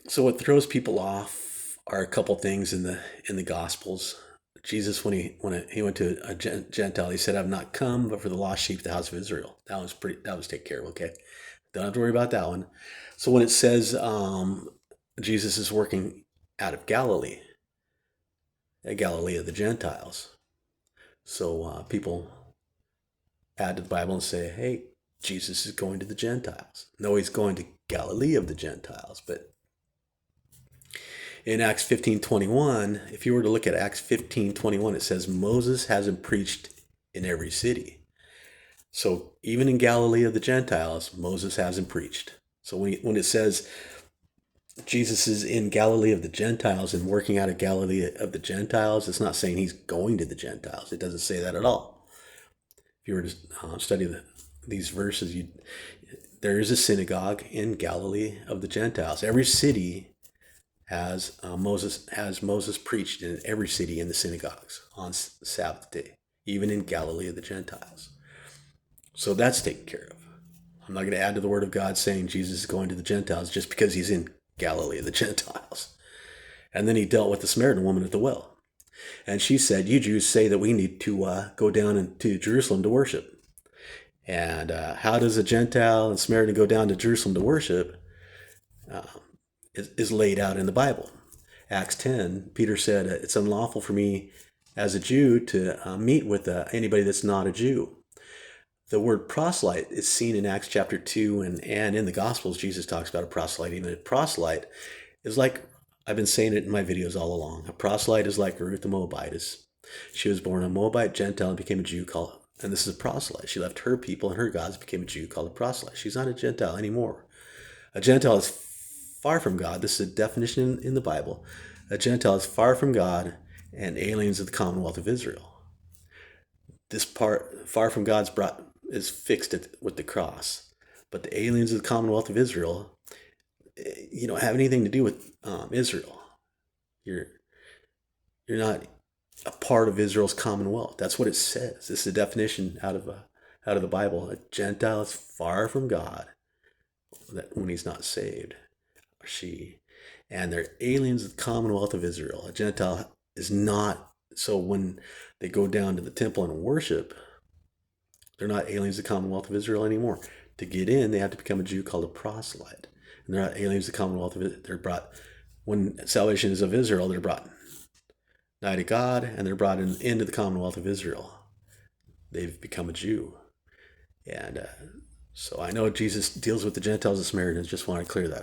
So what throws people off are a couple things in the Gospels. Jesus, when he went to a Gentile, he said, "I've not come, but for the lost sheep of the house of Israel." That was taken care of. Okay, don't have to worry about that one. So when it says Jesus is working out of Galilee, Galilee of the Gentiles, so people add to the Bible and say, "Hey, Jesus is going to the Gentiles." No, he's going to Galilee of the Gentiles, but in Acts 15:21, if you were to look at Acts 15:21, it says Moses hasn't preached in every city. So even in Galilee of the Gentiles, Moses hasn't preached. So when it says Jesus is in Galilee of the Gentiles and working out of Galilee of the Gentiles, it's not saying he's going to the Gentiles. It doesn't say that at all. If you were to study these verses, there is a synagogue in Galilee of the Gentiles. Every city has Moses preached in every city in the synagogues on Sabbath day, even in Galilee of the Gentiles. So that's taken care of. I'm not going to add to the word of God saying Jesus is going to the Gentiles just because he's in Galilee of the Gentiles. And then he dealt with the Samaritan woman at the well. And she said, "You Jews say that we need to go down to Jerusalem to worship. And how does a Gentile and Samaritan go down to Jerusalem to worship is laid out in the Bible. Acts 10, Peter said, "It's unlawful for me as a Jew to meet with anybody that's not a Jew." The word proselyte is seen in Acts chapter 2, and in the Gospels, Jesus talks about a proselyte. Even a proselyte is like, I've been saying it in my videos all along, a proselyte is like Ruth the Moabitess. She was born a Moabite Gentile and became a Jew and this is a proselyte. She left her people and her gods, became a Jew called a proselyte. She's not a Gentile anymore. A Gentile is far from God. This is a definition in the Bible. A Gentile is far from God and aliens of the commonwealth of Israel. This part, far from God's brought, is fixed with the cross. But the aliens of the commonwealth of Israel, you don't have anything to do with Israel. You're not a part of Israel's commonwealth. That's what it says. This is a definition out of the Bible. A Gentile is far from God when he's not saved, or she, and they're aliens of the commonwealth of Israel. A Gentile is not. So when they go down to the temple and worship, they're not aliens of the commonwealth of Israel anymore. To get in, they have to become a Jew called a proselyte. And they're not aliens of the commonwealth of Israel. They're brought, when salvation is of Israel, they're brought nigh to God, and they're brought into the commonwealth of Israel. They've become a Jew. And so I know Jesus deals with the Gentiles and Samaritans. Just want to clear that